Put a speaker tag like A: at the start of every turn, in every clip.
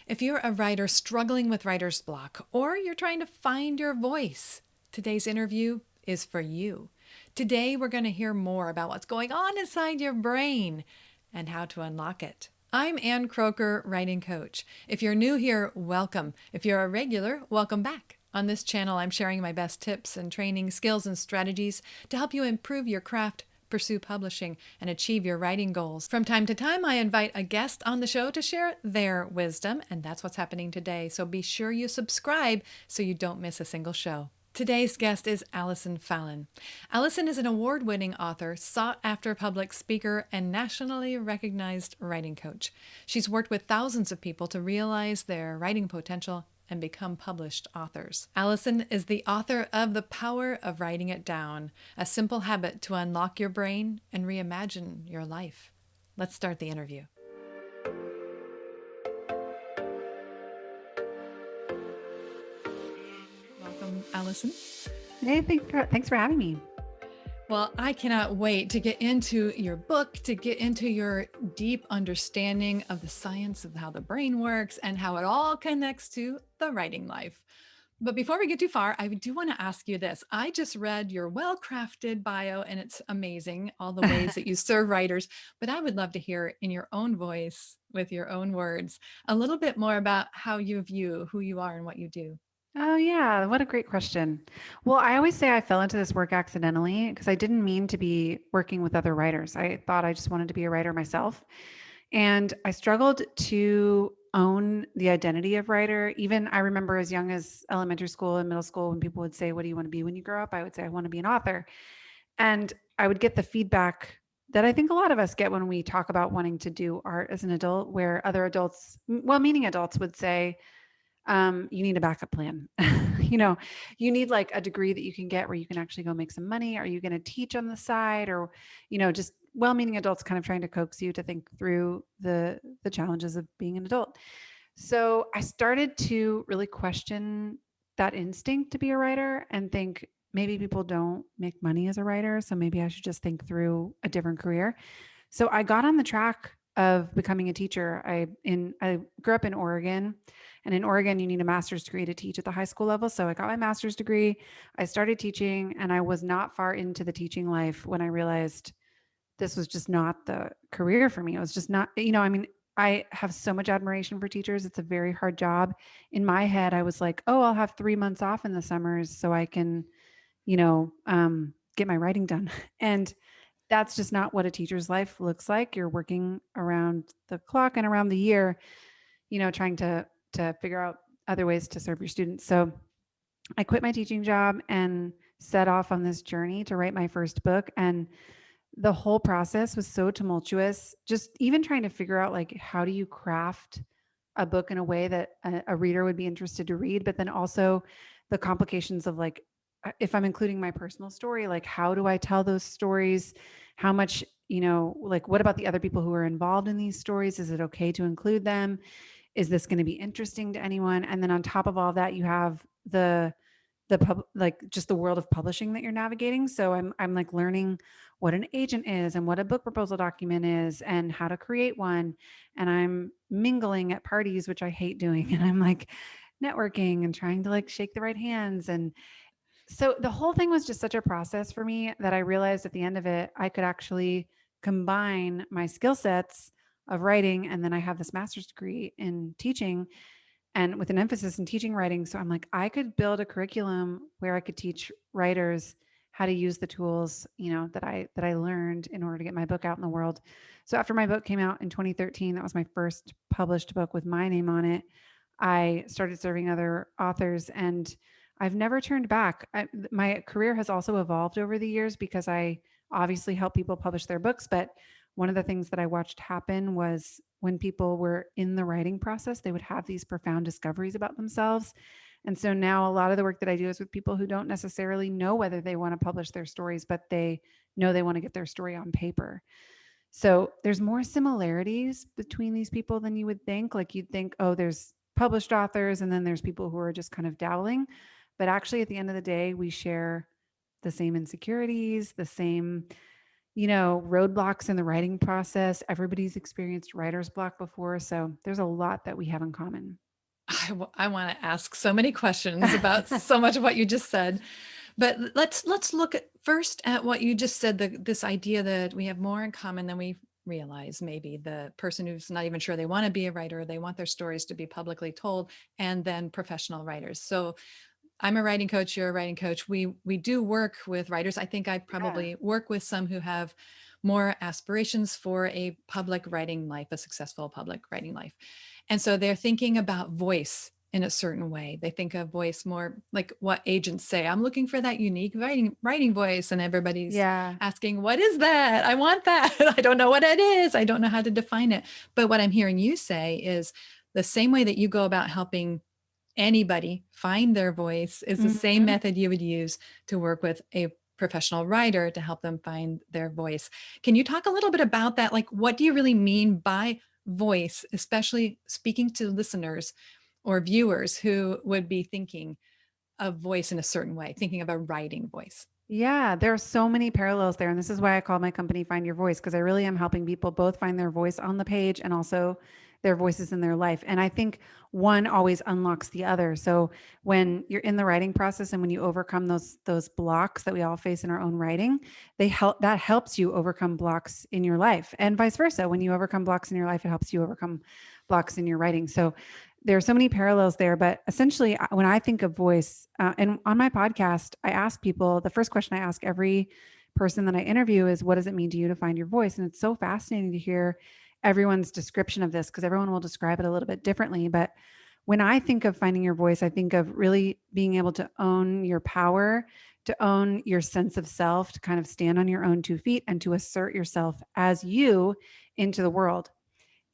A: If you're a writer struggling with writer's block, or you're trying to find your voice, today's interview is for you. Today, we're going to hear more about what's going on inside your brain and how to unlock it. I'm Ann Kroeker, writing coach. If you're new here, welcome. If you're a regular, welcome back. On this channel, I'm sharing my best tips and training, skills and strategies to help you improve your craft, pursue publishing, and achieve your writing goals. From time to time, I invite a guest on the show to share their wisdom, and that's what's happening today. So be sure you subscribe so you don't miss a single show. Today's guest is Allison Fallon. Allison is an award-winning author, sought-after public speaker, and nationally recognized writing coach. She's worked with thousands of people to realize their writing potential and become published authors. Allison is the author of The Power of Writing It Down, a simple habit to unlock your brain and reimagine your life. Let's start the interview. Welcome, Allison.
B: Hey, thanks for having me.
A: Well, I cannot wait to get into your book, to get into your deep understanding of the science of how the brain works and how it all connects to the writing life. But before we get too far, I do want to ask you this. I just read your well-crafted bio, and it's amazing, all the ways that you serve writers. But I would love to hear in your own voice, with your own words, a little bit more about how you view who you are and what you do.
B: Oh, yeah. What a great question. Well, I always say I fell into this work accidentally because I didn't mean to be working with other writers. I thought I just wanted to be a writer myself. And I struggled to own the identity of writer. Even I remember as young as elementary school and middle school, when people would say, "What do you want to be when you grow up?" I would say, "I want to be an author." And I would get the feedback that I think a lot of us get when we talk about wanting to do art as an adult, where other adults, well meaning adults, would say, you need a backup plan. you know, you need like a degree that you can get where you can actually go make some money. Are you going to teach on the side? Or, just well-meaning adults kind of trying to coax you to think through the challenges of being an adult. So I started to really question that instinct to be a writer and think maybe people don't make money as a writer. So maybe I should just think through a different career. So I got on the track of becoming a teacher. I grew up in Oregon, and in Oregon you need a master's degree to teach at the high school level. So I got my master's degree. I started teaching, and I was not far into the teaching life when I realized this was just not the career for me. It was just not, I have so much admiration for teachers. It's a very hard job. In my head, I was like, oh, I'll have 3 months off in the summers so I can, get my writing done. And that's just not what a teacher's life looks like. You're working around the clock and around the year, trying to figure out other ways to serve your students. So I quit my teaching job and set off on this journey to write my first book. And the whole process was so tumultuous, just even trying to figure out like, how do you craft a book in a way that a reader would be interested to read, but then also the complications of like, if I'm including my personal story, like how do I tell those stories? How much, like what about the other people who are involved in these stories? Is it okay to include them? Is this going to be interesting to anyone? And then on top of all that, you have like just the world of publishing that you're navigating. So I'm like learning what an agent is and what a book proposal document is and how to create one. And I'm mingling at parties, which I hate doing. And I'm like networking and trying to like shake the right hands. And so the whole thing was just such a process for me that I realized at the end of it, I could actually combine my skill sets of writing. And then I have this master's degree in teaching and with an emphasis in teaching writing. So I'm like, I could build a curriculum where I could teach writers how to use the tools, that I learned in order to get my book out in the world. So after my book came out in 2013, that was my first published book with my name on it. I started serving other authors, and I've never turned back. My career has also evolved over the years because I obviously help people publish their books. But one of the things that I watched happen was when people were in the writing process, they would have these profound discoveries about themselves. And so now a lot of the work that I do is with people who don't necessarily know whether they want to publish their stories, but they know they want to get their story on paper. So there's more similarities between these people than you would think. Like you'd think, oh, there's published authors and then there's people who are just kind of dabbling. But actually, at the end of the day, we share the same insecurities, the same, roadblocks in the writing process. Everybody's experienced writer's block before. So there's a lot that we have in common.
A: I want to ask so many questions about so much of what you just said, but let's look at first at what you just said. This idea that we have more in common than we realize. Maybe the person who's not even sure they want to be a writer, they want their stories to be publicly told, and then professional writers. So I'm a writing coach, you're a writing coach. We do work with writers. I think I
B: Yeah.
A: probably work with some who have more aspirations for a public writing life, a successful public writing life. And so they're thinking about voice in a certain way. They think of voice more like what agents say. I'm looking for that unique writing voice, and everybody's
B: Yeah.
A: asking, "What is that? I want that. I don't know what it is. I don't know how to define it." But what I'm hearing you say is the same way that you go about helping anybody find their voice is the same
B: Mhm.
A: method you would use to work with a professional writer to help them find their voice. Can you talk a little bit about that? Like, what do you really mean by voice, especially speaking to listeners or viewers who would be thinking of voice in a certain way, thinking of a writing voice?
B: Yeah, there are so many parallels there. And this is why I call my company Find Your Voice, because I really am helping people both find their voice on the page and also their voices in their life. And I think one always unlocks the other. So when you're in the writing process and when you overcome those blocks that we all face in our own writing, that helps you overcome blocks in your life. And vice versa. When you overcome blocks in your life, it helps you overcome blocks in your writing. So there are so many parallels there, but essentially, when I think of voice, and on my podcast, I ask people, the first question I ask every person that I interview is, what does it mean to you to find your voice? And it's so fascinating to hear everyone's description of this because everyone will describe it a little bit differently. But when I think of finding your voice, I think of really being able to own your power, to own your sense of self, to kind of stand on your own 2 feet and to assert yourself as you into the world.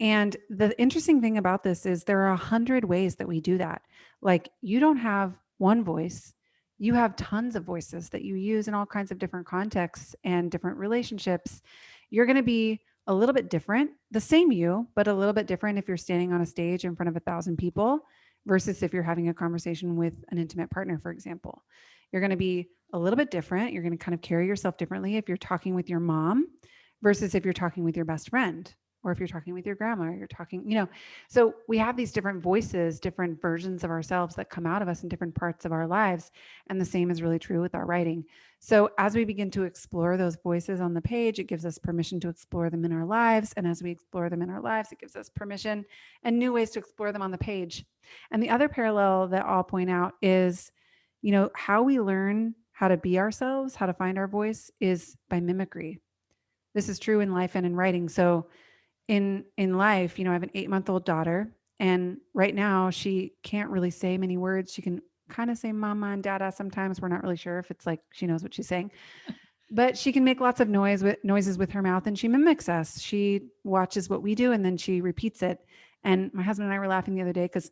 B: And the interesting thing about this is there are 100 ways that we do that. Like you don't have one voice, you have tons of voices that you use in all kinds of different contexts and different relationships. You're going to be a little bit different, the same you, but a little bit different if you're standing on a stage in front of 1,000 people versus if you're having a conversation with an intimate partner, for example. You're going to be a little bit different. You're going to kind of carry yourself differently if you're talking with your mom versus if you're talking with your best friend or if you're talking with your grandma, or you're talking, so we have these different voices, different versions of ourselves that come out of us in different parts of our lives. And the same is really true with our writing. So as we begin to explore those voices on the page, it gives us permission to explore them in our lives. And as we explore them in our lives, it gives us permission and new ways to explore them on the page. And the other parallel that I'll point out is, how we learn how to be ourselves, how to find our voice is by mimicry. This is true in life and in writing. So in life, I have an 8-month-old daughter, and right now she can't really say many words. She can kind of say mama and dada sometimes. We're not really sure if it's like she knows what she's saying, but she can make lots of noises with her mouth, and she mimics us. She watches what we do and then she repeats it. And my husband and I were laughing the other day because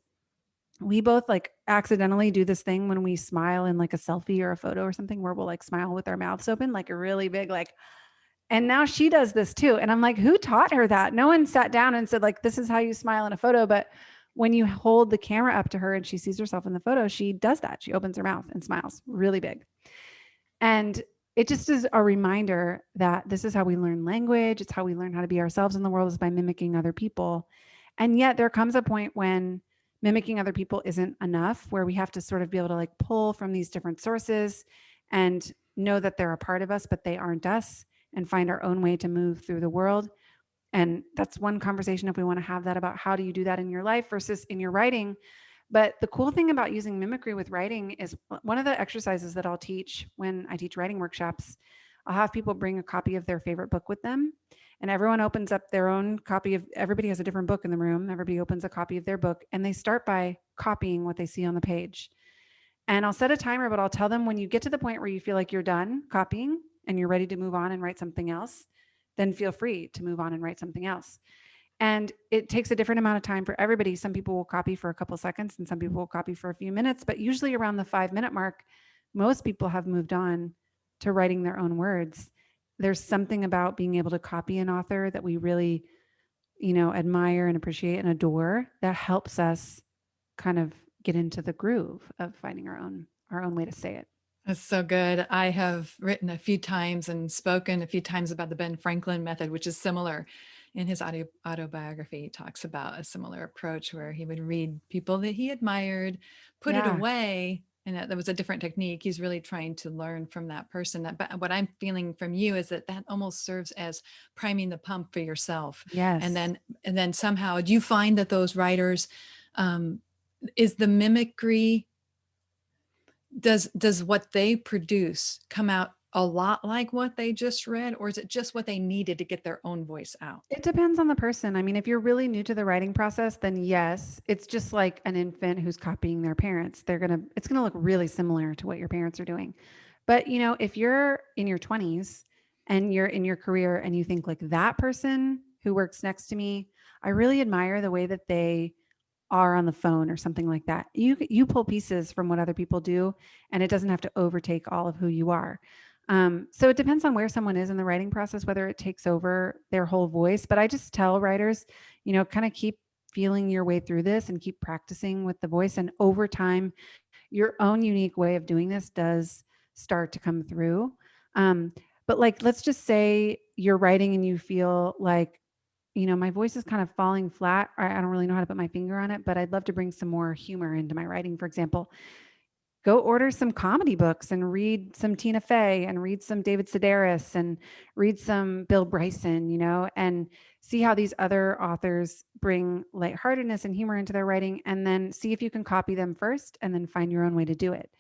B: we both like accidentally do this thing when we smile in like a selfie or a photo or something where we'll like smile with our mouths open, like a really big, like, and now she does this too. And I'm like, who taught her that? No one sat down and said, like, this is how you smile in a photo. But when you hold the camera up to her and she sees herself in the photo, she does that. She opens her mouth and smiles really big. And it just is a reminder that this is how we learn language. It's how we learn how to be ourselves in the world, is by mimicking other people. And yet there comes a point when mimicking other people isn't enough, where we have to sort of be able to like pull from these different sources and know that they're a part of us, but they aren't us, and find our own way to move through the world. And that's one conversation if we want to have that, about how do you do that in your life versus in your writing. But the cool thing about using mimicry with writing is one of the exercises that I'll teach when I teach writing workshops. I'll have people bring a copy of their favorite book with them, and everyone opens up their own copy of, everybody has a different book in the room. Everybody opens a copy of their book and they start by copying what they see on the page. And I'll set a timer, but I'll tell them, when you get to the point where you feel like you're done copying and you're ready to move on and write something else, then feel free to move on and write something else. And it takes a different amount of time for everybody. Some people will copy for a couple of seconds and some people will copy for a few minutes, but usually around the 5-minute mark, most people have moved on to writing their own words. There's something about being able to copy an author that we really, admire and appreciate and adore, that helps us kind of get into the groove of finding our own way to say it.
A: That's so good. I have written a few times and spoken a few times about the Ben Franklin method, which is similar. In his autobiography, he talks about a similar approach where he would read people that he admired, put it
B: Yeah.
A: away, and that was a different technique. He's really trying to learn from that person. But what I'm feeling from you is that that almost serves as priming the pump for yourself, and
B: Yes.
A: then somehow do you find that those writers, um, is the mimicry, does what they produce come out a lot like what they just read, or is it just what they needed to get their own voice out?
B: It depends on the person. I mean, if you're really new to the writing process, then yes, it's just like an infant who's copying their parents. It's going to look really similar to what your parents are doing. But, if you're in your 20s and you're in your career and you think like that person who works next to me, I really admire the way that they are on the phone or something like that. You pull pieces from what other people do, and it doesn't have to overtake all of who you are. So it depends on where someone is in the writing process, whether it takes over their whole voice. But I just tell writers, kind of keep feeling your way through this and keep practicing with the voice. And over time, your own unique way of doing this does start to come through. Um, but like, let's just say you're writing and you feel like, my voice is kind of falling flat. I don't really know how to put my finger on it, but I'd love to bring some more humor into my writing. For example, go order some comedy books and read some Tina Fey and read some David Sedaris and read some Bill Bryson, and see how these other authors bring lightheartedness and humor into their writing, and then see if you can copy them first and then find your own way to do it.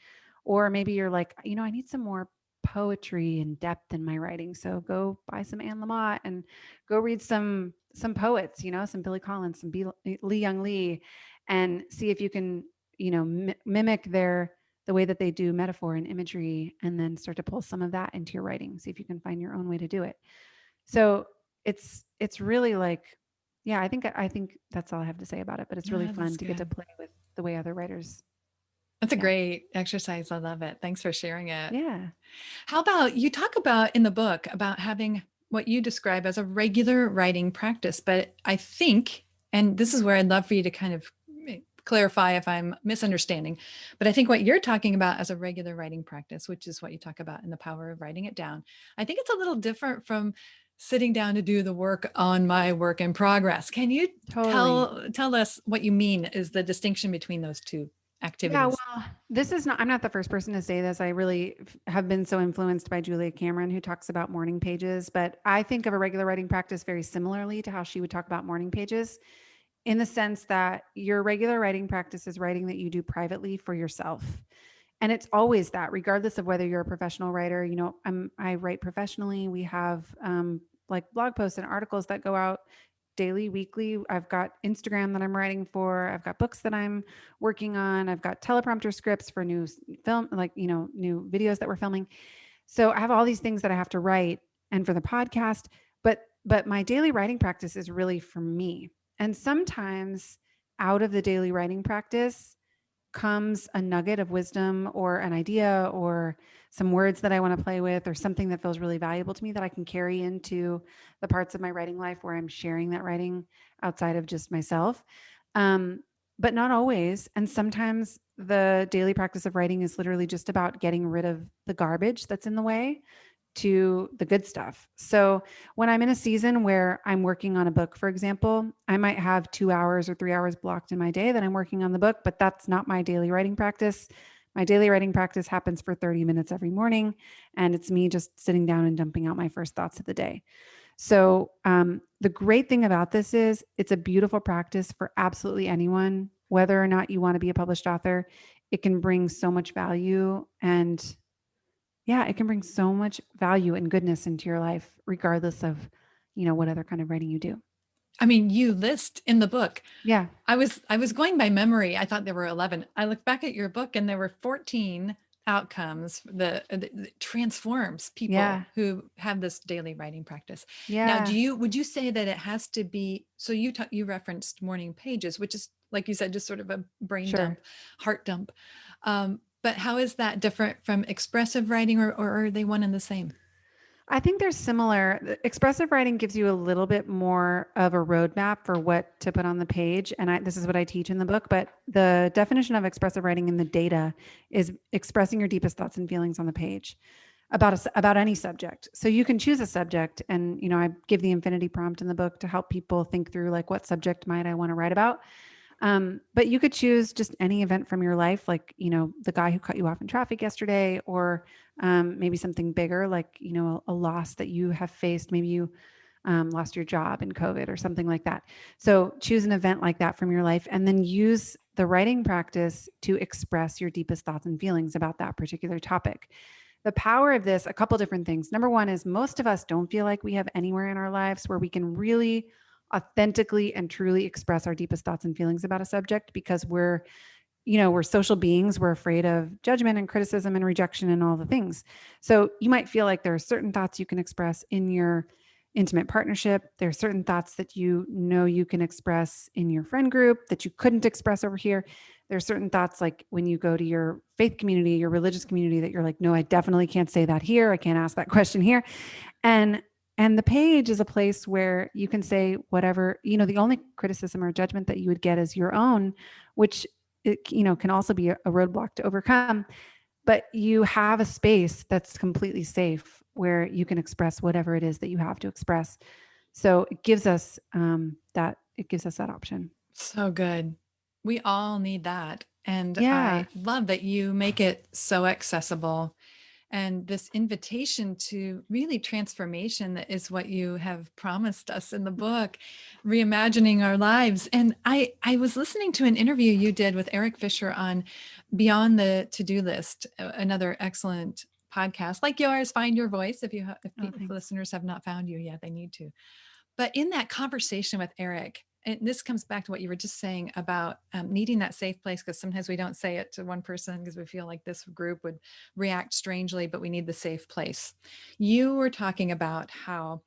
B: Or maybe you're like, I need some more poetry and depth in my writing. So go buy some Anne Lamott and go read some poets, some Billy Collins, some Lee Young Lee, and see if you can, mimic the way that they do metaphor and imagery, and then start to pull some of that into your writing. See if you can find your own way to do it. So it's really like, yeah, I think that's all I have to say about it. But it's really
A: Ah,
B: fun
A: that's
B: to get to
A: good.
B: play with the way other writers.
A: That's a
B: Yeah.
A: great exercise. I love it. Thanks for sharing it.
B: Yeah.
A: How about you talk about in the book about having what you describe as a regular writing practice, but I think, and this is where I'd love for you to kind of clarify if I'm misunderstanding, but I think what you're talking about as a regular writing practice, which is what you talk about in The Power of Writing It Down, I think it's a little different from sitting down to do the work on my work in progress. Can you
B: Totally.
A: tell us what you mean is the distinction between those two
B: Yeah,
A: activities?
B: well, I'm not the first person to say this. I really have been so influenced by Julia Cameron, who talks about morning pages. But I think of a regular writing practice very similarly to how she would talk about morning pages, in the sense that your regular writing practice is writing that you do privately for yourself. And it's always that, regardless of whether you're a professional writer. I write professionally. We have like blog posts and articles that go out daily, weekly. I've got Instagram that I'm writing for. I've got books that I'm working on. I've got teleprompter scripts for new film, like, new videos that we're filming. So I have all these things that I have to write, and for the podcast, but my daily writing practice is really for me. And sometimes out of the daily writing practice comes a nugget of wisdom or an idea or some words that I want to play with, or something that feels really valuable to me that I can carry into the parts of my writing life where I'm sharing that writing outside of just myself. Um, but not always. And sometimes the daily practice of writing is literally just about getting rid of the garbage that's in the way to the good stuff. So when I'm in a season where I'm working on a book, for example, I might have 2 hours or 3 hours blocked in my day that I'm working on the book, but that's not my daily writing practice. My daily writing practice happens for 30 minutes every morning, and it's me just sitting down and dumping out my first thoughts of the day. So the great thing about this is it's a beautiful practice for absolutely anyone, whether or not you want to be a published author. It can bring so much value, and yeah, it can bring so much value and goodness into your life, regardless of, what other kind of writing you do.
A: I mean, you list in the book.
B: Yeah,
A: I was going by memory. I thought there were 11. I looked back at your book and there were 14 outcomes that transforms people
B: yeah,
A: who have this daily writing practice. Now,
B: yeah,
A: would you say that it has to be, so you referenced morning pages, which is like you said, just sort of a brain
B: sure.
A: dump, heart dump. But how is that different from expressive writing, or are they one and the same?
B: I think they're similar. Expressive writing gives you a little bit more of a roadmap for what to put on the page. And this is what I teach in the book. But the definition of expressive writing in the data is expressing your deepest thoughts and feelings on the page about any subject. So you can choose a subject, and I give the infinity prompt in the book to help people think through like what subject might I want to write about. But you could choose just any event from your life, like, the guy who cut you off in traffic yesterday, or maybe something bigger, like, a loss that you have faced. Maybe you lost your job in COVID or something like that. So choose an event like that from your life, and then use the writing practice to express your deepest thoughts and feelings about that particular topic. The power of this, a couple different things. Number one is most of us don't feel like we have anywhere in our lives where we can really authentically and truly express our deepest thoughts and feelings about a subject, because we're social beings. We're afraid of judgment and criticism and rejection and all the things. So you might feel like there are certain thoughts you can express in your intimate partnership. There are certain thoughts that you can express in your friend group that you couldn't express over here. There are certain thoughts, like when you go to your faith community, your religious community, that you're like, no, I definitely can't say that here. I can't ask that question here. And the page is a place where you can say whatever, the only criticism or judgment that you would get is your own, which can also be a roadblock to overcome. But you have a space that's completely safe where you can express whatever it is that you have to express. So it gives us that option.
A: So good. We all need that. And
B: Yeah.
A: I love that you make it so accessible, and this invitation to really transformation that is what you have promised us in the book, reimagining our lives. And I was listening to an interview you did with Eric Fisher on Beyond the To-Do List, another excellent podcast like yours, Find Your Voice. If
B: Oh,
A: people, if
B: thanks.
A: listeners have not found you yet, they need to. But in that conversation with Eric, and this comes back to what you were just saying about needing that safe place, because sometimes we don't say it to one person because we feel like this group would react strangely, but we need the safe place. You were talking about how,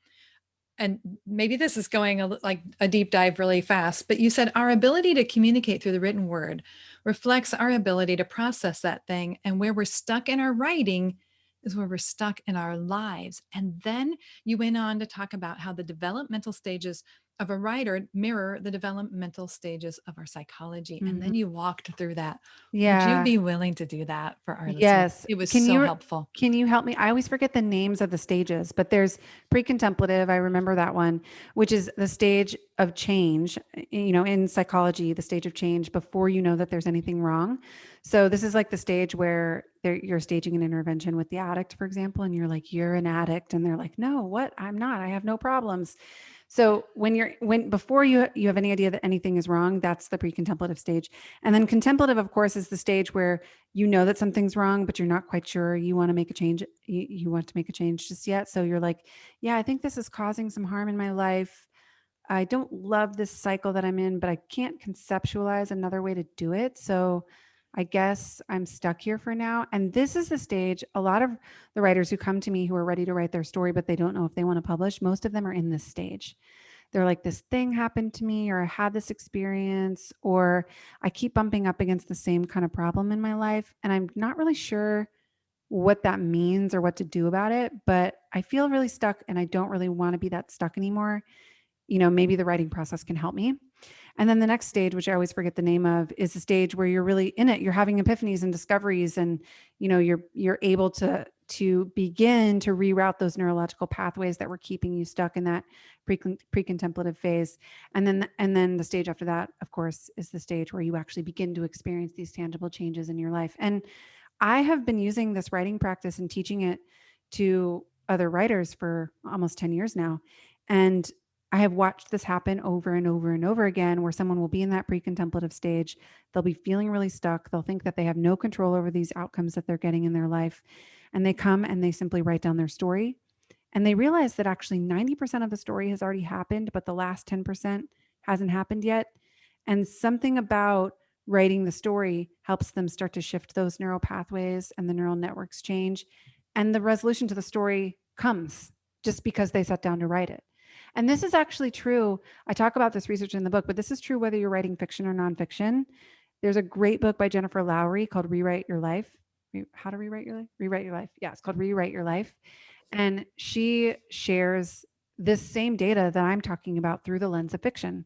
A: and maybe this is going like a deep dive really fast, but you said our ability to communicate through the written word reflects our ability to process that thing. And where we're stuck in our writing is where we're stuck in our lives. And then you went on to talk about how the developmental stages of a writer mirror the developmental stages of our psychology. And
B: Mhm.
A: then you walked through that. Would you
B: Yeah.
A: be willing to do that for our listeners?
B: Yes.
A: It was
B: Can
A: so
B: you
A: helpful.
B: can you help me? I always forget the names of the stages, but there's pre-contemplative, I remember that one, which is the stage of change, in psychology, the stage of change before you know that there's anything wrong. So this is like the stage where you're staging an intervention with the addict, for example, and you're like, you're an addict, and they're like, no, what? I'm not. I have no problems. So when before you have any idea that anything is wrong, that's the pre-contemplative stage. And then contemplative, of course, is the stage where you know that something's wrong, but you're not quite sure you want to make a change. You want to make a change just yet. So you're like, yeah, I think this is causing some harm in my life. I don't love this cycle that I'm in, but I can't conceptualize another way to do it. So I guess I'm stuck here for now. And this is the stage a lot of the writers who come to me who are ready to write their story, but they don't know if they want to publish, most of them are in this stage. They're like, this thing happened to me, or I had this experience, or I keep bumping up against the same kind of problem in my life. And I'm not really sure what that means or what to do about it, but I feel really stuck and I don't really want to be that stuck anymore. Maybe the writing process can help me. And then the next stage, which I always forget the name of, is the stage where you're really in it. You're having epiphanies and discoveries, and you're able to begin to reroute those neurological pathways that were keeping you stuck in that pre-contemplative phase. And then the stage after that, of course, is the stage where you actually begin to experience these tangible changes in your life. And I have been using this writing practice and teaching it to other writers for almost 10 years now. And I have watched this happen over and over and over again, where someone will be in that pre-contemplative stage. They'll be feeling really stuck. They'll think that they have no control over these outcomes that they're getting in their life. And they come and they simply write down their story. And they realize that actually 90% of the story has already happened, but the last 10% hasn't happened yet. And something about writing the story helps them start to shift those neural pathways, and the neural networks change. And the resolution to the story comes just because they sat down to write it. And this is actually true. I talk about this research in the book, but this is true whether you're writing fiction or nonfiction. There's a great book by Jennifer Lowry called Rewrite Your Life. How to Rewrite Your Life? Rewrite Your Life. Yeah, it's called Rewrite Your Life. And she shares this same data that I'm talking about through the lens of fiction.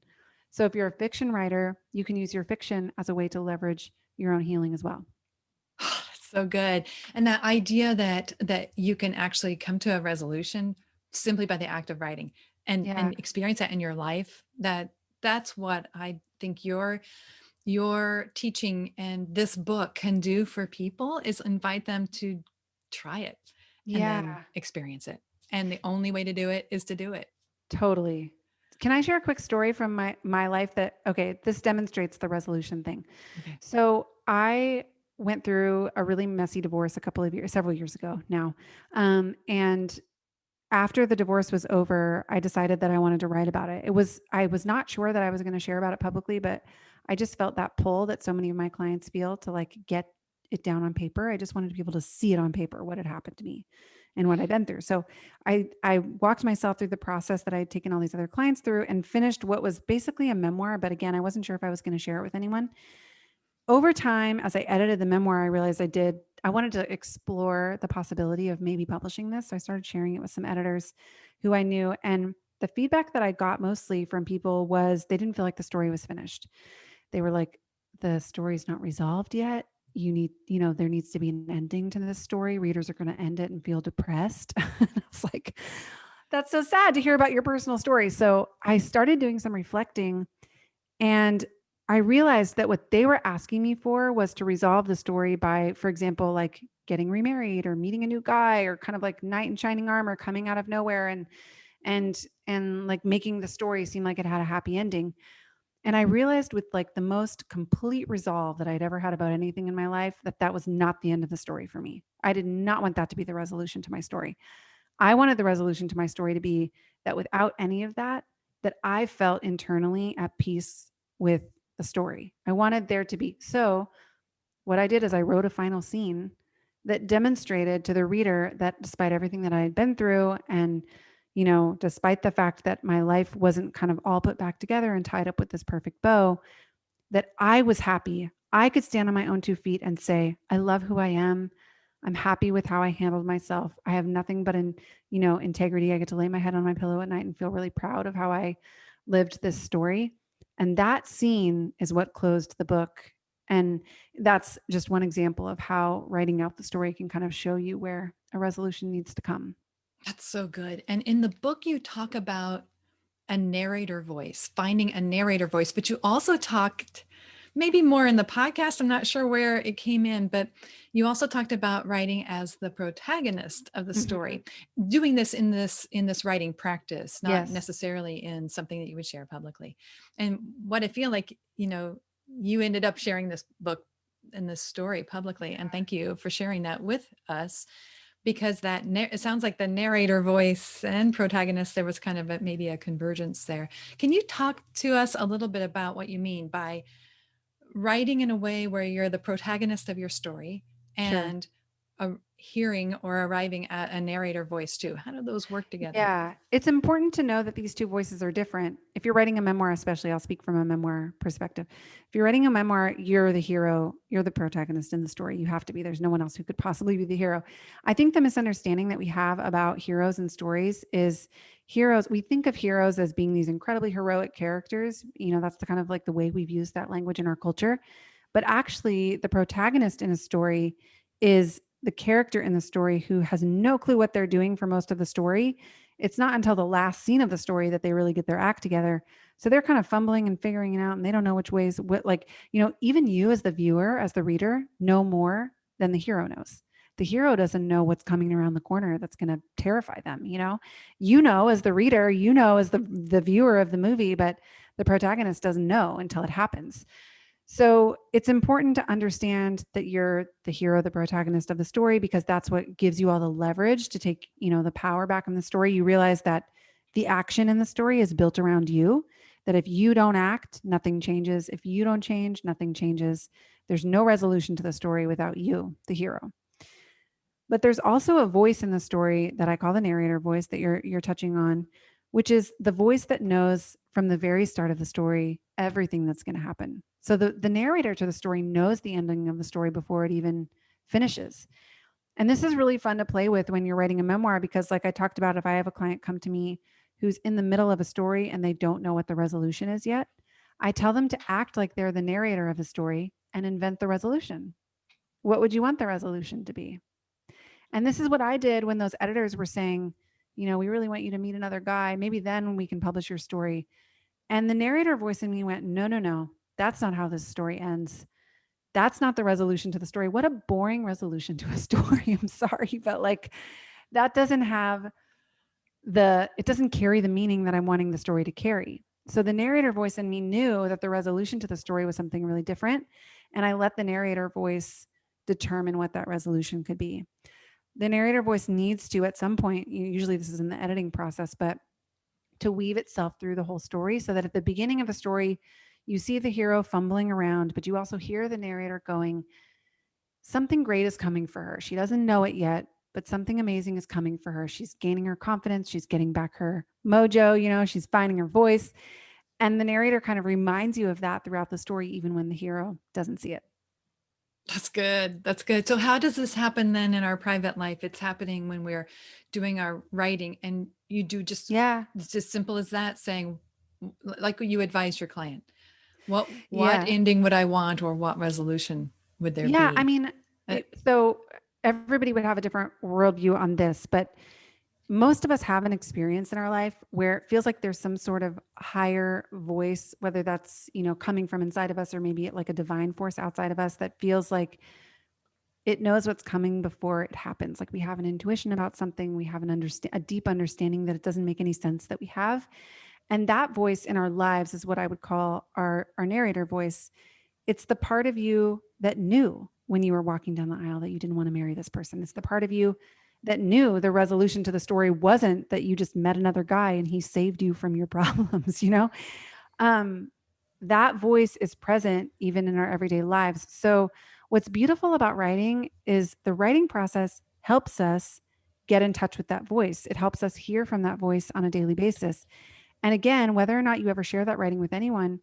B: So if you're a fiction writer, you can use your fiction as a way to leverage your own healing as well.
A: That's so good. And that idea that you can actually come to a resolution simply by the act of writing
B: Yeah.
A: and experience that in your life, that's what I think your teaching and this book can do for people is invite them to try it and
B: Yeah,
A: then experience it. And the only way to do it is to do it.
B: totally. Can I share a quick story from my life that okay, this demonstrates the resolution thing.
A: Okay.
B: So, I went through a really messy divorce a couple of years several years ago now. And after the divorce was over, I decided that I wanted to write about it. I was not sure that I was going to share about it publicly, but I just felt that pull that so many of my clients feel to like get it down on paper. I just wanted to be able to see it on paper what had happened to me and what I'd been through. So I walked myself through the process that I had taken all these other clients through and finished what was basically a memoir, but again, I wasn't sure if I was going to share it with anyone. Over time, as I edited the memoir, I realized I wanted to explore the possibility of maybe publishing this. So I started sharing it with some editors who I knew. And the feedback that I got mostly from people was they didn't feel like the story was finished. They were like, the story's not resolved yet. There needs to be an ending to this story. Readers are going to end it and feel depressed. I was like, that's so sad to hear about your personal story. So I started doing some reflecting and I realized that what they were asking me for was to resolve the story by, for example, like getting remarried or meeting a new guy or kind of like knight in shining armor coming out of nowhere and like making the story seem like it had a happy ending. And I realized with like the most complete resolve that I'd ever had about anything in my life that that was not the end of the story for me. I did not want that to be the resolution to my story. I wanted the resolution to my story to be that without any of that, that I felt internally at peace with the story. I wanted there to be. So, what I did is I wrote a final scene that demonstrated to the reader that despite everything that I had been through and despite the fact that my life wasn't kind of all put back together and tied up with this perfect bow, that I was happy. I could stand on my own 2 feet and say, I love who I am. I'm happy with how I handled myself. I have nothing but integrity. I get to lay my head on my pillow at night and feel really proud of how I lived this story. And that scene is what closed the book. And that's just one example of how writing out the story can kind of show you where a resolution needs to come.
A: That's so good. And in the book, you talk about a narrator voice, finding a narrator voice, but you also talked maybe more in the podcast. I'm not sure where it came in, but you also talked about writing as the protagonist of the
B: Mhm.
A: story, doing this in this writing practice, not
B: Yes.
A: necessarily in something that you would share publicly. And what I feel like, you ended up sharing this book and this story publicly. And thank you for sharing that with us because it sounds like the narrator voice and protagonist, there was kind of maybe a convergence there. Can you talk to us a little bit about what you mean by writing in a way where you're the protagonist of your story
B: Sure.
A: and hearing or arriving at a narrator voice too? How do those work together?
B: Yeah, it's important to know that these two voices are different. If you're writing a memoir, especially, I'll speak from a memoir perspective. If you're writing a memoir, you're the hero, you're the protagonist in the story. You have to be. There's no one else who could possibly be the hero. I think the misunderstanding that we have about heroes and stories is heroes, we think of heroes as being these incredibly heroic characters. That's the kind of like the way we've used that language in our culture. But actually, the protagonist in a story is the character in the story who has no clue what they're doing for most of the story. It's not until the last scene of the story that they really get their act together. So they're kind of fumbling and figuring it out and they don't know which ways what like, even you as the viewer, as the reader, know more than the hero knows. The hero doesn't know what's coming around the corner that's going to terrify them, as the reader, as the viewer of the movie, but the protagonist doesn't know until it happens. So it's important to understand that you're the hero, the protagonist of the story, because that's what gives you all the leverage to take, the power back in the story. You realize that the action in the story is built around you, that if you don't act, nothing changes. If you don't change, nothing changes. There's no resolution to the story without you, the hero. But there's also a voice in the story that I call the narrator voice that you're touching on, which is the voice that knows from the very start of the story everything that's going to happen. So the narrator to the story knows the ending of the story before it even finishes. And this is really fun to play with when you're writing a memoir, because like I talked about, if I have a client come to me who's in the middle of a story and they don't know what the resolution is yet, I tell them to act like they're the narrator of a story and invent the resolution. What would you want the resolution to be? And this is what I did when those editors were saying, we really want you to meet another guy. Maybe then we can publish your story. And the narrator voice in me went, no, no, no, that's not how this story ends. That's not the resolution to the story. What a boring resolution to a story. I'm sorry, but like that doesn't have it doesn't carry the meaning that I'm wanting the story to carry. So the narrator voice in me knew that the resolution to the story was something really different. And I let the narrator voice determine what that resolution could be. The narrator voice needs to, at some point, usually this is in the editing process, but to weave itself through the whole story so that at the beginning of the story, you see the hero fumbling around, but you also hear the narrator going, something great is coming for her. She doesn't know it yet, but something amazing is coming for her. She's gaining her confidence. She's getting back her mojo, she's finding her voice. And the narrator kind of reminds you of that throughout the story, even when the hero doesn't see it.
A: That's good. That's good. So how does this happen then in our private life? It's happening when we're doing our writing, and you do just, it's as simple as that, saying, like you advise your client, what ending would I want, or what resolution would there be?
B: Yeah. I mean, so everybody would have a different worldview on this, but most of us have an experience in our life where it feels like there's some sort of higher voice, whether that's, coming from inside of us or maybe like a divine force outside of us that feels like it knows what's coming before it happens. Like we have an intuition about something, we have a deep understanding that it doesn't make any sense that we have. And that voice in our lives is what I would call our narrator voice. It's the part of you that knew when you were walking down the aisle that you didn't want to marry this person. It's the part of you that knew the resolution to the story wasn't that you just met another guy and he saved you from your problems, that voice is present even in our everyday lives. So what's beautiful about writing is the writing process helps us get in touch with that voice. It helps us hear from that voice on a daily basis. And again, whether or not you ever share that writing with anyone,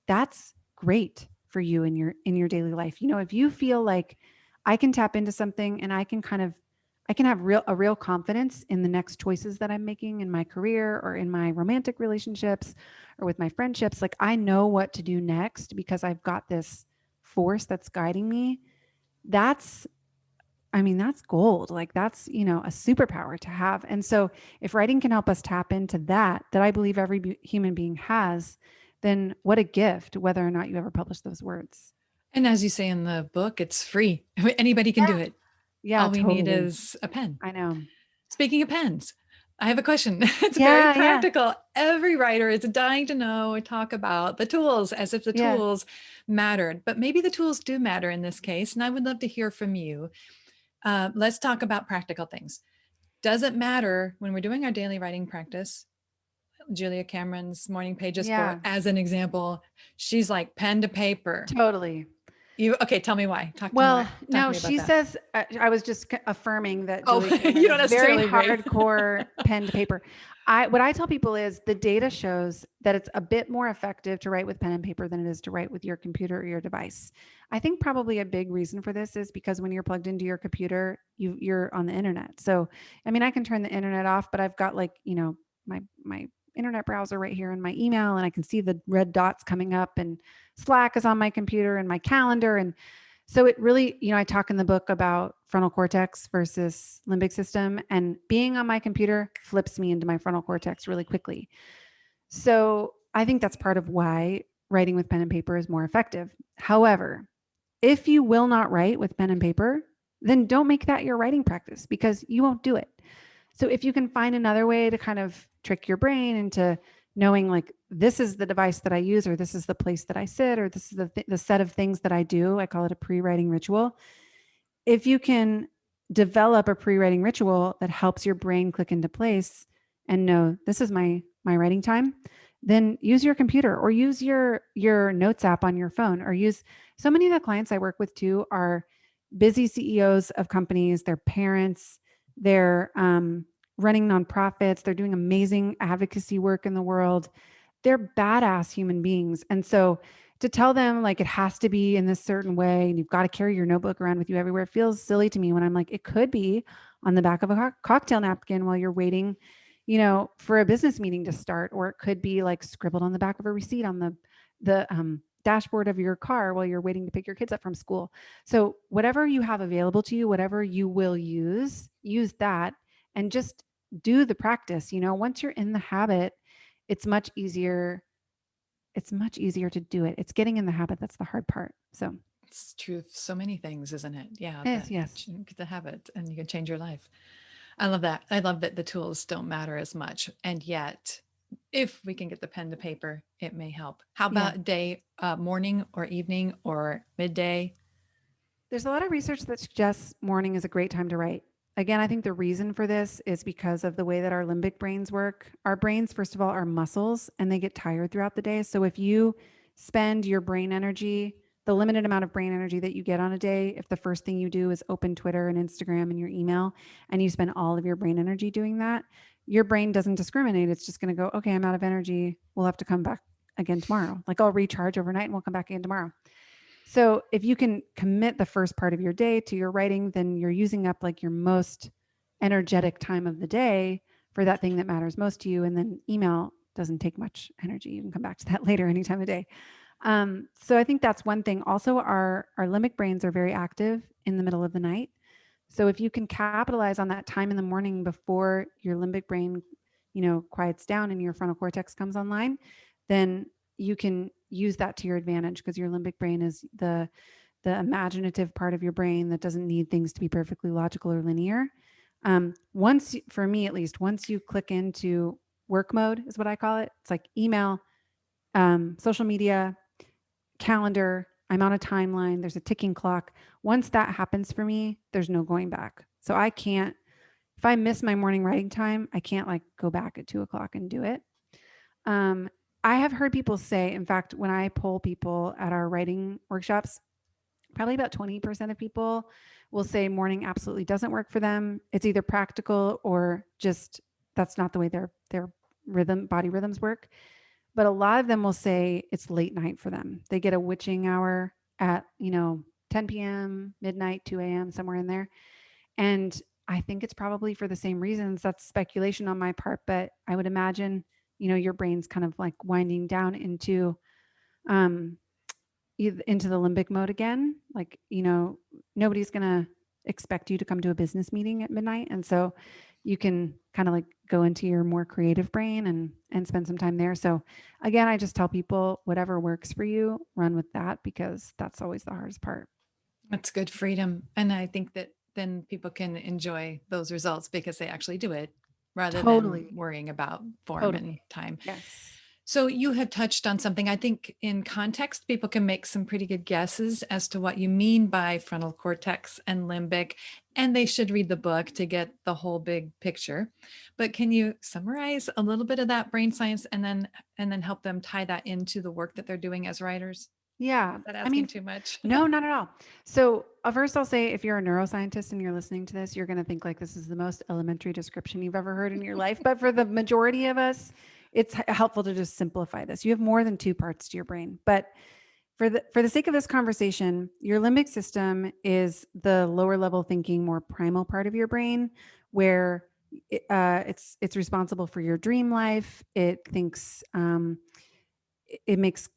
B: that's great for you in your daily life. If you feel like I can tap into something and I can have a real confidence in the next choices that I'm making in my career or in my romantic relationships or with my friendships, like I know what to do next because I've got this force that's guiding me. That's gold. Like that's, a superpower to have. And so if writing can help us tap into that I believe every human being has, then what a gift, whether or not you ever publish those words.
A: And as you say in the book, it's free. Anybody can do it.
B: Yeah,
A: all we need is a pen.
B: I know.
A: Speaking of pens, I have a question. It's very practical. Every writer is dying to know or talk about the tools, as if the tools mattered, but maybe the tools do matter in this case. And I would love to hear from you. Let's talk about practical things. Does it matter when we're doing our daily writing practice? Julia Cameron's Morning Pages book, as an example, she's like pen to paper.
B: Totally.
A: Okay, tell me why.
B: No, she says, I was just affirming that
A: you don't necessarily
B: very hardcore pen to paper. What I tell people is the data shows that it's a bit more effective to write with pen and paper than it is to write with your computer or your device. I think probably a big reason for this is because when you're plugged into your computer, you're on the internet. So, I can turn the internet off, but I've got my internet browser right here in my email, and I can see the red dots coming up, and Slack is on my computer and my calendar. And so it really, I talk in the book about frontal cortex versus limbic system, and being on my computer flips me into my frontal cortex really quickly. So I think that's part of why writing with pen and paper is more effective. However, if you will not write with pen and paper, then don't make that your writing practice because you won't do it. So if you can find another way to kind of trick your brain into knowing like this is the device that I use, or this is the place that I sit, or this is the set of things that I do, I call it a pre-writing ritual. If you can develop a pre-writing ritual that helps your brain click into place and know this is my writing time, then use your computer or use your notes app on your phone, or use so many of the clients I work with too are busy CEOs of companies, they're parents, they're running nonprofits, they're doing amazing advocacy work in the world. They're badass human beings. And so to tell them like it has to be in this certain way and you've got to carry your notebook around with you everywhere feels silly to me when I'm like, it could be on the back of a cocktail napkin while you're waiting, for a business meeting to start, or it could be like scribbled on the back of a receipt on the dashboard of your car while you're waiting to pick your kids up from school. So whatever you have available to you, whatever you will use that and just do the practice. Once you're in the habit, it's much easier to do it. It's getting in the habit that's the hard part. So
A: It's true of so many things, isn't it? Yeah,
B: yes.
A: get the habit and you can change your life. I love that. I love that the tools don't matter as much. And yet, if we can get the pen to paper, it may help. How
B: Yeah.
A: about day, morning or evening or midday?
B: There's a lot of research that suggests morning is a great time to write. Again, I think the reason for this is because of the way that our limbic brains work. Our brains, first of all, are muscles and they get tired throughout the day. So if you spend your brain energy, the limited amount of brain energy that you get on a day, if the first thing you do is open Twitter and Instagram and your email, and you spend all of your brain energy doing that, your brain doesn't discriminate. It's just going to go, okay, I'm out of energy. We'll have to come back again tomorrow. Like I'll recharge overnight and we'll come back again tomorrow. So if you can commit the first part of your day to your writing, then you're using up like your most energetic time of the day for that thing that matters most to you. And then email doesn't take much energy. You can come back to that later any time of day. So I think that's one thing. Also, our limbic brains are very active in the middle of the night. So if you can capitalize on that time in the morning before your limbic brain, quiets down and your frontal cortex comes online, then you can use that to your advantage because your limbic brain is the imaginative part of your brain that doesn't need things to be perfectly logical or linear. For me at least, once you click into work mode is what I call it. It's like email, social media, calendar. I'm on a timeline. There's a ticking clock. Once that happens for me, there's no going back. So I can't, if I miss my morning writing time, I can't like go back at 2 o'clock and do it. Um, I have heard people say, in fact, when I poll people at our writing workshops, probably about 20% of people will say morning absolutely doesn't work for them. It's either practical or just that's not the way their body rhythms work. But a lot of them will say it's late night for them. They get a witching hour at, 10 p.m., midnight, 2 a.m., somewhere in there. And I think it's probably for the same reasons. That's speculation on my part, but I would imagine, your brain's kind of like winding down um, into the limbic mode again. Like, nobody's going to expect you to come to a business meeting at midnight. And so you can kind of like go into your more creative brain and spend some time there. So again, I just tell people whatever works for you, run with that because that's always the hardest part.
A: That's good freedom. And I think that then people can enjoy those results because they actually do it rather than
B: Totally.
A: worrying about form and
B: Totally.
A: time.
B: Yes.
A: So you have touched on something. I think in context, people can make some pretty good guesses as to what you mean by frontal cortex and limbic, and they should read the book to get the whole big picture. But can you summarize a little bit of that brain science and then help them tie that into the work that they're doing as writers?
B: Yeah.
A: Is that
B: I
A: asking
B: mean,
A: too much?
B: no, not at all. So, first, I'll say if you're a neuroscientist and you're listening to this, you're going to think like this is the most elementary description you've ever heard in your life. But for the majority of us, it's helpful to just simplify this. You have more than two parts to your brain. But for the sake of this conversation, your limbic system is the lower level thinking, more primal part of your brain, where it's responsible for your dream life. It thinks it makes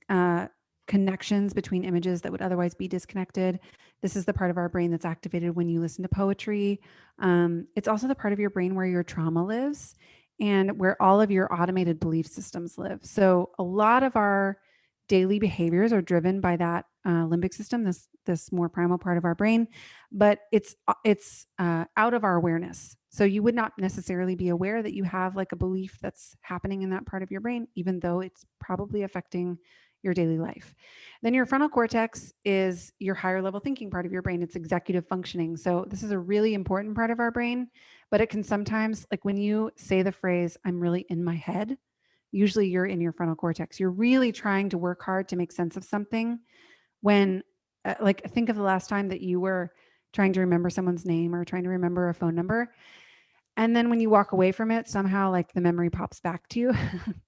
B: connections between images that would otherwise be disconnected. This is the part of our brain that's activated when you listen to poetry. It's also the part of your brain where your trauma lives and where all of your automated belief systems live. So a lot of our daily behaviors are driven by that limbic system, this more primal part of our brain, but it's out of our awareness. So you would not necessarily be aware that you have like a belief that's happening in that part of your brain, even though it's probably affecting your daily life. Then your frontal cortex is your higher level thinking part of your brain. It's executive functioning. So this is a really important part of our brain, but it can sometimes, like when you say the phrase, I'm really in my head, usually you're in your frontal cortex. You're really trying to work hard to make sense of something when, like, think of the last time that you were trying to remember someone's name or trying to remember a phone number. And then when you walk away from it, somehow like the memory pops back to you.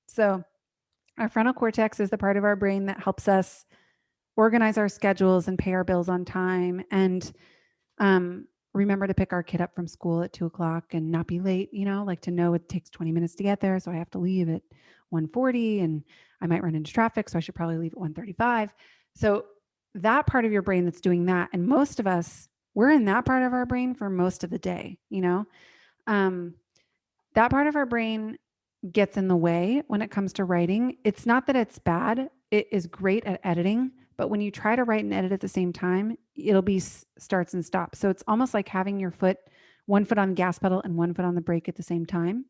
B: So our frontal cortex is the part of our brain that helps us organize our schedules and pay our bills on time, and remember to pick our kid up from school at 2 o'clock and not be late, like to know it takes 20 minutes to get there. So I have to leave at 1:40, and I might run into traffic. So I should probably leave at 1:35. So that part of your brain that's doing that. And most of us, we're in that part of our brain for most of the day, um, that part of our brain gets in the way when it comes to writing. It's not that it's bad. It is great at editing, but when you try to write and edit at the same time, it'll be starts and stops. So it's almost like having your one foot on the gas pedal and one foot on the brake at the same time.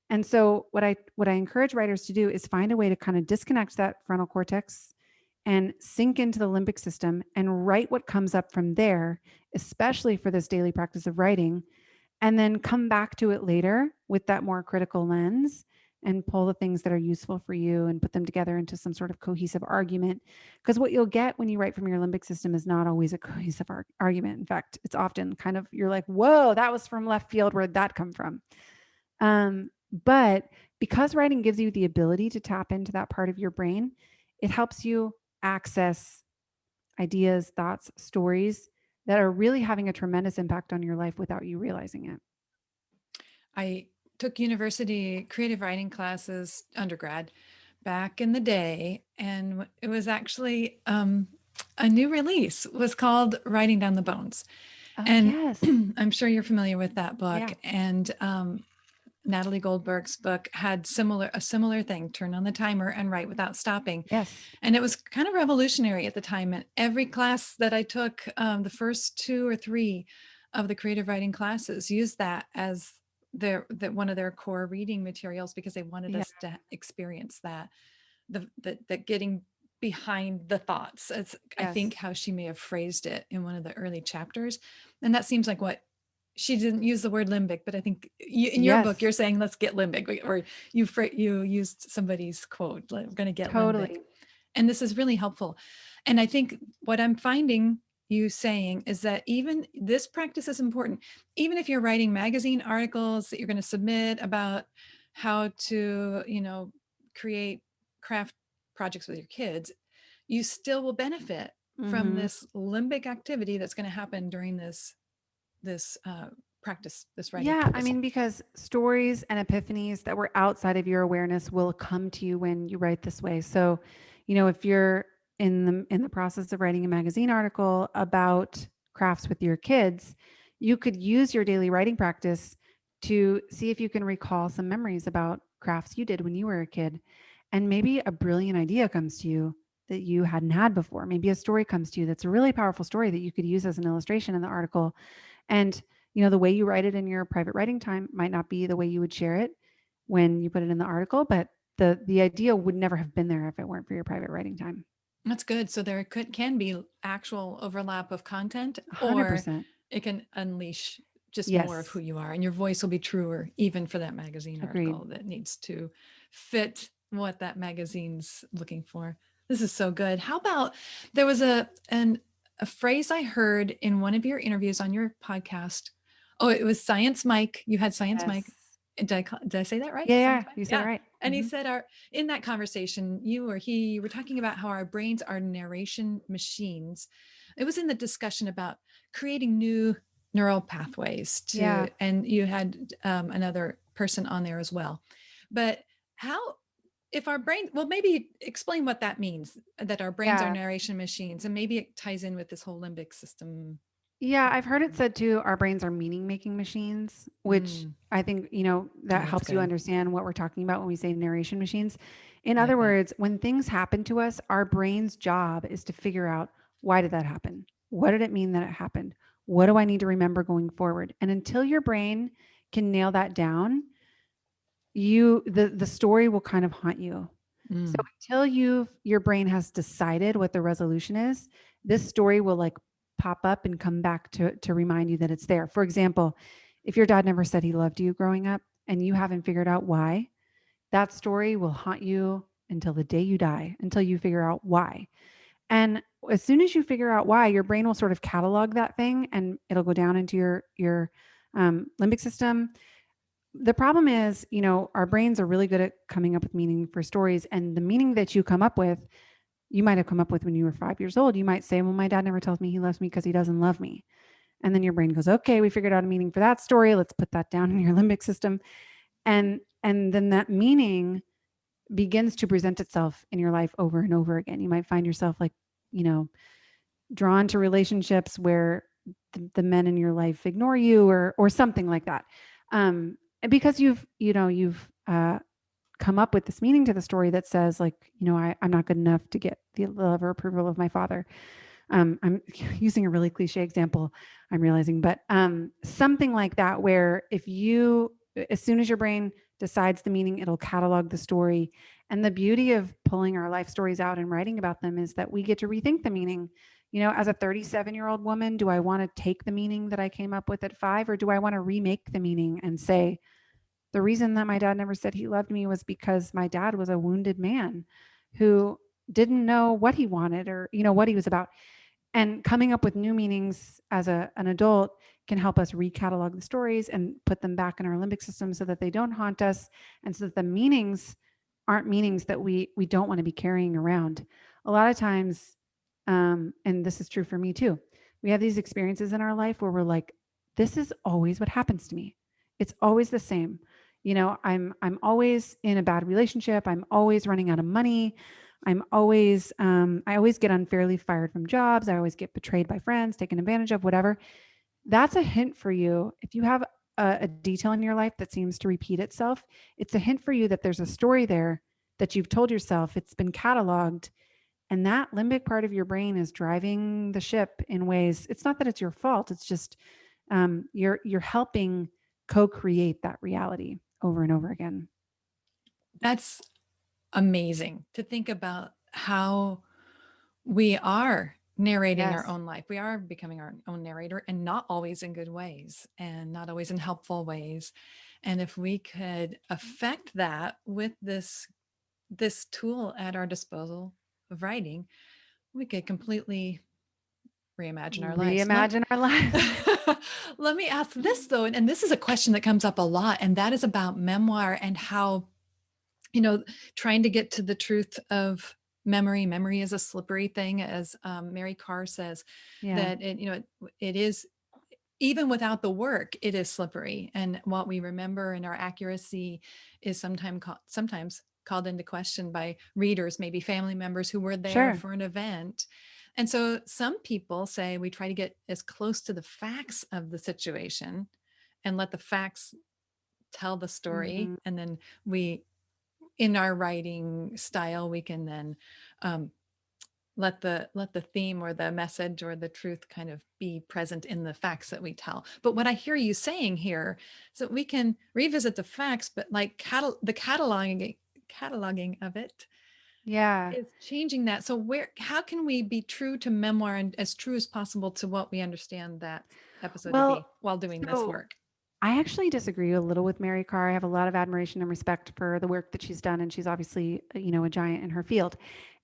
B: And so what I encourage writers to do is find a way to kind of disconnect that frontal cortex and sink into the limbic system and write what comes up from there, especially for this daily practice of writing, and then come back to it later with that more critical lens and pull the things that are useful for you and put them together into some sort of cohesive argument. Because what you'll get when you write from your limbic system is not always a cohesive argument. In fact, it's often kind of, you're like, whoa, that was from left field. Where'd that come from? But because writing gives you the ability to tap into that part of your brain, it helps you access ideas, thoughts, stories that are really having a tremendous impact on your life without you realizing it.
A: I took university creative writing classes, undergrad, back in the day, and it was actually a new release. It was called Writing Down the Bones.
B: Oh,
A: And
B: yes.
A: I'm sure you're familiar with that book.
B: Yeah.
A: And Natalie Goldberg's book had a similar thing: turn on the timer and write without stopping.
B: Yes.
A: And it was kind of revolutionary at the time. And every class that I took, the first 2 or 3 of the creative writing classes, used that as one of their core reading materials, because they wanted
B: Yeah.
A: us to experience that, the getting behind the thoughts. It's, I think,
B: Yes.
A: how she may have phrased it in one of the early chapters. And that seems like what she didn't use the word limbic, but I think in your book,
B: Yes.
A: you're saying, let's get limbic, or you used somebody's quote, like, we're going to get limbic.
B: Totally.
A: And this is really helpful. And I think what I'm finding you saying is that even this practice is important. Even if you're writing magazine articles that you're going to submit about how to, create craft projects with your kids, you still will benefit from
B: Mm-hmm.
A: this limbic activity that's going to happen during this practice, this writing
B: Yeah, I
A: practice.
B: mean, because stories and epiphanies that were outside of your awareness will come to you when you write this way. So, if you're in the process of writing a magazine article about crafts with your kids, you could use your daily writing practice to see if you can recall some memories about crafts you did when you were a kid. And maybe a brilliant idea comes to you that you hadn't had before. Maybe a story comes to you that's a really powerful story that you could use as an illustration in the article. And the way you write it in your private writing time might not be the way you would share it when you put it in the article, but the idea would never have been there if it weren't for your private writing time.
A: That's good. So there can be actual overlap of content, or
B: 100%.
A: it can unleash just more of who
B: Yes.
A: you are, and your voice will be truer even for that magazine
B: Agreed.
A: article that needs to fit what that magazine's looking for. This is so good. How about, there was a phrase I heard in one of your interviews on your podcast. Oh, it was Science Mike. You had Science
B: Yes.
A: Mike. Did I say that right?
B: Yeah,
A: Science
B: yeah,
A: Mike?
B: you said it
A: Yeah.
B: right.
A: And he said, in that conversation, you or he were talking about how our brains are narration machines. It was in the discussion about creating new neural pathways
B: Yeah.
A: and you had another person on there as well. But how, if our brain, well, maybe explain what that means, that our brains are
B: Yeah.
A: narration machines, and maybe it ties in with this whole limbic system.
B: Yeah, I've heard it said too, our brains are meaning making machines, which
A: Mm,
B: I think, that
A: oh, that's
B: helps you
A: good.
B: understand what we're talking about when we say narration machines. In
A: I like
B: other
A: that.
B: words, when things happen to us, our brain's job is to figure out, why did that happen? What did it mean that it happened? What do I need to remember going forward? And until your brain can nail that down, the story will kind of haunt you. So
A: Mm,
B: until your brain has decided what the resolution is, this story will like pop up and come back to remind you that it's there. For example, if your dad never said he loved you growing up and you haven't figured out why, that story will haunt you until the day you die, until you figure out why. And as soon as you figure out why, your brain will sort of catalog that thing and it'll go down into your limbic system. The problem is, our brains are really good at coming up with meaning for stories, and the meaning that you come up with you might have come up with when you were 5 years old. You might say, well, my dad never tells me he loves me because he doesn't love me. And then your brain goes, okay, we figured out a meaning for that story. Let's put that down in your limbic system. And then that meaning begins to present itself in your life over and over again. You might find yourself like, you know, drawn to relationships where the men in your life ignore you or something like that. And because you've come up with this meaning to the story that says like, I'm not good enough to get the love or approval of my father. I'm using a really cliche example, I'm realizing, but something like that, where as soon as your brain decides the meaning, it'll catalog the story. And the beauty of pulling our life stories out and writing about them is that we get to rethink the meaning. As a 37-year-old woman, do I want to take the meaning that I came up with at 5, or do I want to remake the meaning and say, the reason that my dad never said he loved me was because my dad was a wounded man who didn't know what he wanted or, what he was about. And coming up with new meanings as an adult can help us recatalog the stories and put them back in our limbic system so that they don't haunt us, and so that the meanings aren't meanings that we don't want to be carrying around. A lot of times, and this is true for me too, we have these experiences in our life where we're like, this is always what happens to me. It's always the same. I'm always in a bad relationship. I'm always running out of money. I always get unfairly fired from jobs. I always get betrayed by friends, taken advantage of, whatever. That's a hint for you. If you have a detail in your life that seems to repeat itself, it's a hint for you that there's a story there that you've told yourself. It's been cataloged, and that limbic part of your brain is driving the ship in ways. It's not that it's your fault. It's just you're helping co-create that reality over and over again.
A: That's amazing to think about how we are narrating our
B: Yes.
A: own life. We are becoming our own narrator, and not always in good ways and not always in helpful ways. And if we could affect that with this tool at our disposal of writing, we could completely reimagine our lives.
B: Reimagine our lives.
A: Let me ask this though, and this is a question that comes up a lot, and that is about memoir and how, trying to get to the truth of memory. Memory is a slippery thing, as Mary Carr says,
B: Yeah.
A: that it is, even without the work, it is slippery, and what we remember and our accuracy is sometimes called into question by readers, maybe family members who were there
B: Sure.
A: for an event. And so some people say we try to get as close to the facts of the situation and let the facts tell the story,
B: Mm-hmm.
A: and then we, in our writing style, we can then um, let the theme or the message or the truth kind of be present in the facts that we tell. But what I hear you saying here is that we can revisit the facts, but like the cataloging of it
B: Yeah.
A: is changing that. So how can we be true to memoir and as true as possible to what we understand that episode to
B: Well,
A: be while doing this
B: so
A: work?
B: I actually disagree a little with Mary Carr. I have a lot of admiration and respect for the work that she's done, and she's obviously, a giant in her field.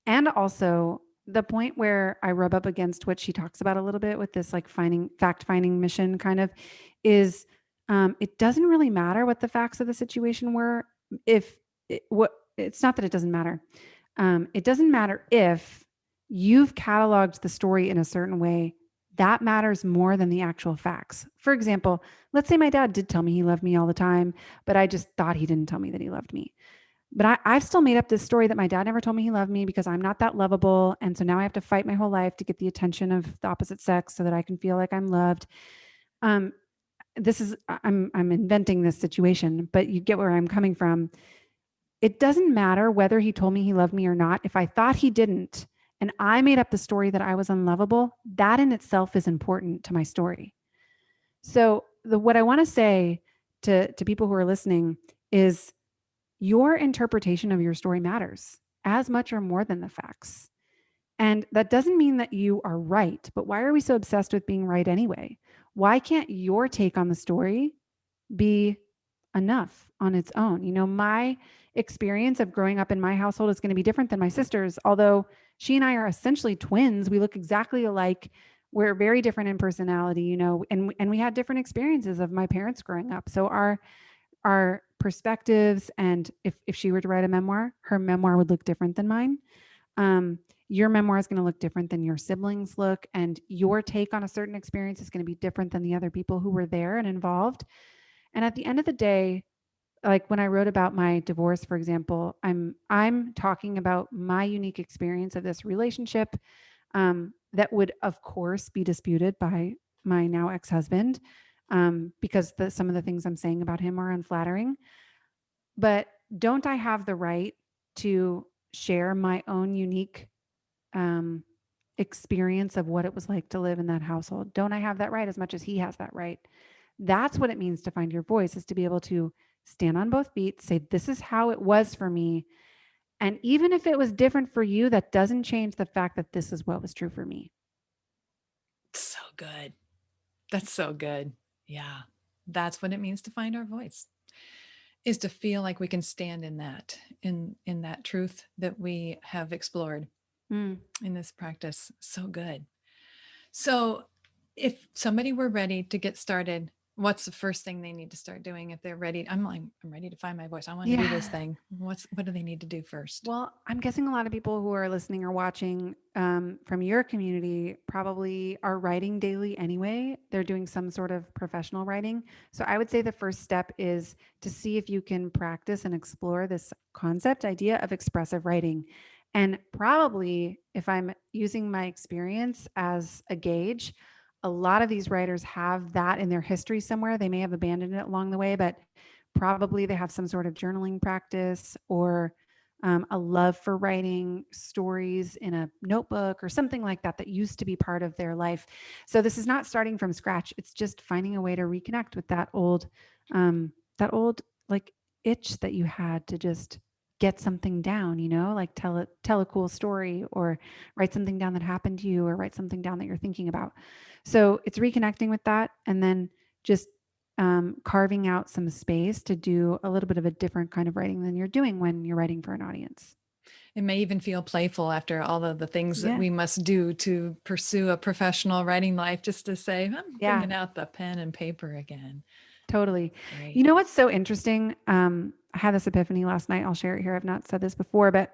B: And also the point where I rub up against what she talks about a little bit with this like fact finding mission kind of is, it doesn't really matter what the facts of the situation were. If it's not that it doesn't matter. It doesn't matter if you've cataloged the story in a certain way. That matters more than the actual facts. For example, let's say my dad did tell me he loved me all the time, but I just thought he didn't tell me that he loved me. But I've still made up this story that my dad never told me he loved me because I'm not that lovable. And so now I have to fight my whole life to get the attention of the opposite sex so that I can feel like I'm loved. Um, I'm inventing this situation, but you get where I'm coming from. It doesn't matter whether he told me he loved me or not. If I thought he didn't, and I made up the story that I was unlovable, that in itself is important to my story. So what I want to say to people who are listening is your interpretation of your story matters as much or more than the facts. And that doesn't mean that you are right, but why are we so obsessed with being right anyway? Why can't your take on the story be enough on its own? My experience of growing up in my household is going to be different than my sister's, although she and I are essentially twins. We look exactly alike. We're very different in personality, and we had different experiences of my parents growing up. So our perspectives, and if she were to write a memoir, her memoir would look different than mine. Your memoir is going to look different than your siblings look, and your take on a certain experience is going to be different than the other people who were there and involved. And at the end of the day, like when I wrote about my divorce, for example, I'm talking about my unique experience of this relationship, that would, of course, be disputed by my now ex-husband, because some of the things I'm saying about him are unflattering. But don't I have the right to share my own unique, um, experience of what it was like to live in that household? Don't I have that right as much as he has that right? That's what it means to find your voice, is to be able to stand on both feet, say, this is how it was for me. And even if it was different for you, that doesn't change the fact that this is what was true for me.
A: So good. That's so good. Yeah. That's what it means to find our voice. Is to feel like we can stand in that truth that we have explored
B: Mm.
A: in this practice. So good. So, if somebody were ready to get started, what's the first thing they need to start doing if they're ready? I'm like, I'm ready to find my voice. I want to do this
B: Yeah.
A: thing. What do they need to do first?
B: Well, I'm guessing a lot of people who are listening or watching, from your community probably are writing daily anyway. They're doing some sort of professional writing. So I would say the first step is to see if you can practice and explore this concept idea of expressive writing. And probably, if I'm using my experience as a gauge, a lot of these writers have that in their history somewhere. They may have abandoned it along the way, but probably they have some sort of journaling practice, or a love for writing stories in a notebook or something like that, that used to be part of their life. So this is not starting from scratch. It's just finding a way to reconnect with that old like itch that you had to just get something down, like tell a cool story, or write something down that happened to you, or write something down that you're thinking about. So it's reconnecting with that, and then just carving out some space to do a little bit of a different kind of writing than you're doing when you're writing for an audience.
A: It may even feel playful after all of the things that
B: Yeah,
A: we must do to pursue a professional writing life, just to say, I'm
B: yeah,
A: bringing out the pen and paper again.
B: totally. You
A: Great.
B: know what's so interesting? I had this epiphany last night. I'll share it here. I've not said this before, but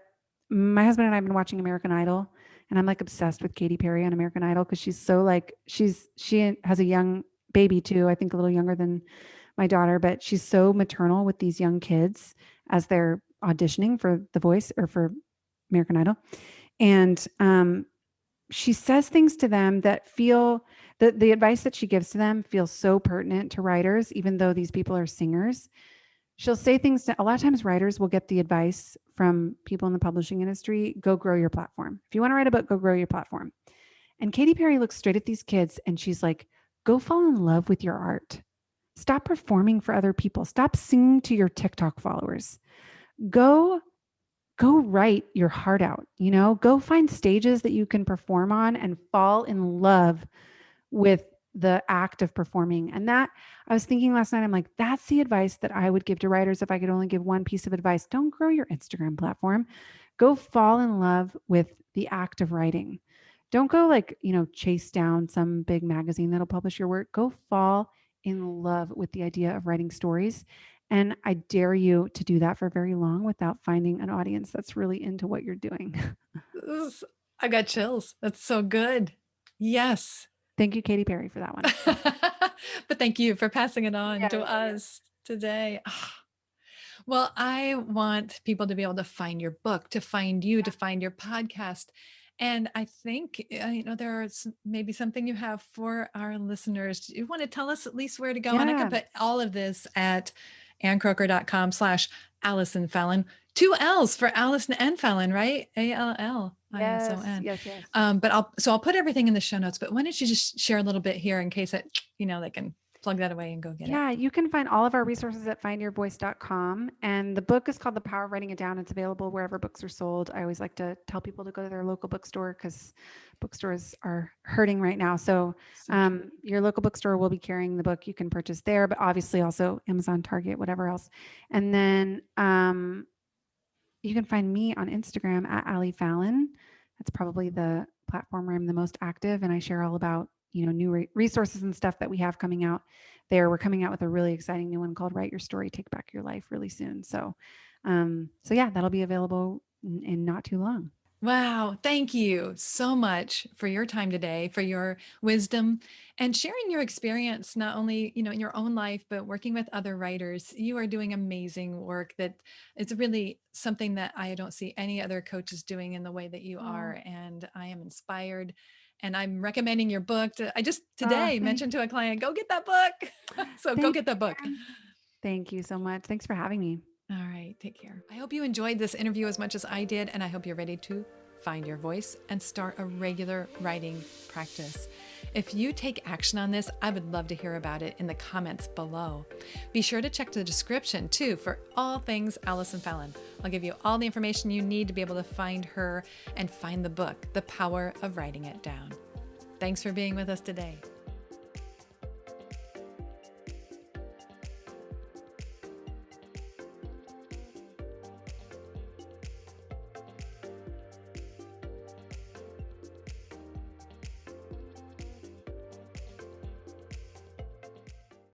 B: my husband and I have been watching American Idol, and I'm like obsessed with Katy Perry on American Idol, because she's so like she has a young baby too. I think a little younger than my daughter, but she's so maternal with these young kids as they're auditioning for The Voice or for American Idol. And she says things to them that feel the advice that she gives to them feels so pertinent to writers, even though these people are singers. She'll say things to, a lot of times writers will get the advice from people in the publishing industry: go grow your platform. If you want to write a book, go grow your platform. And Katy Perry looks straight at these kids and she's like, go fall in love with your art. Stop performing for other people. Stop singing to your TikTok followers. Go write your heart out, go find stages that you can perform on and fall in love with the act of performing. And that, I was thinking last night, I'm like, that's the advice that I would give to writers if I could only give one piece of advice. Don't grow your Instagram platform. Go fall in love with the act of writing. Don't go like, chase down some big magazine that'll publish your work. Go fall in love with the idea of writing stories. And I dare you to do that for very long without finding an audience that's really into what you're doing.
A: I got chills. That's so good. Yes.
B: Thank you, Katy Perry, for that one.
A: But thank you for passing it on
B: Yeah,
A: to
B: yeah, yeah.
A: us today. Well, I want people to be able to find your book, to find you, to find your podcast. And I think, there's maybe something you have for our listeners. Do you want to tell us at least where to go? And I can
B: Yeah.
A: put all of this at annkroeker.com/Allison Fallon. Two L's for Allison and Fallon, right?
B: Yes,
A: ALLISON.
B: yes, yes.
A: But I'll put everything in the show notes. But why don't you just share a little bit here in case they can plug that away and go get it.
B: Yeah, you can find all of our resources at findyourvoice.com. And the book is called The Power of Writing It Down. It's available wherever books are sold. I always like to tell people to go to their local bookstore, because bookstores are hurting right now. So your local bookstore will be carrying the book. You can purchase there, but obviously also Amazon, Target, whatever else. And then you can find me on Instagram at Ali Fallon. That's probably the platform where I'm the most active, and I share all about new resources and stuff that we have coming out there. We're coming out with a really exciting new one called Write Your Story, Take Back Your Life really soon. So yeah, that'll be available in not too long.
A: Wow. Thank you so much for your time today, for your wisdom and sharing your experience, not only, in your own life, but working with other writers. You are doing amazing work that it's really something that I don't see any other coaches doing in the way that you
B: Oh,
A: are. And I am inspired and I'm recommending your book. I just
B: oh,
A: today
B: thank,
A: mentioned to a client, go get that book. So go
B: thank
A: get that
B: you,
A: book.
B: Karen. Thank you so much. Thanks for having me.
A: All right, take care. I hope you enjoyed this interview as much as I did, and I hope you're ready to find your voice and start a regular writing practice. If you take action on this, I would love to hear about it in the comments below. Be sure to check the description too for all things Allison Fallon. I'll give you all the information you need to be able to find her and find the book, The Power of Writing It Down. Thanks for being with us today.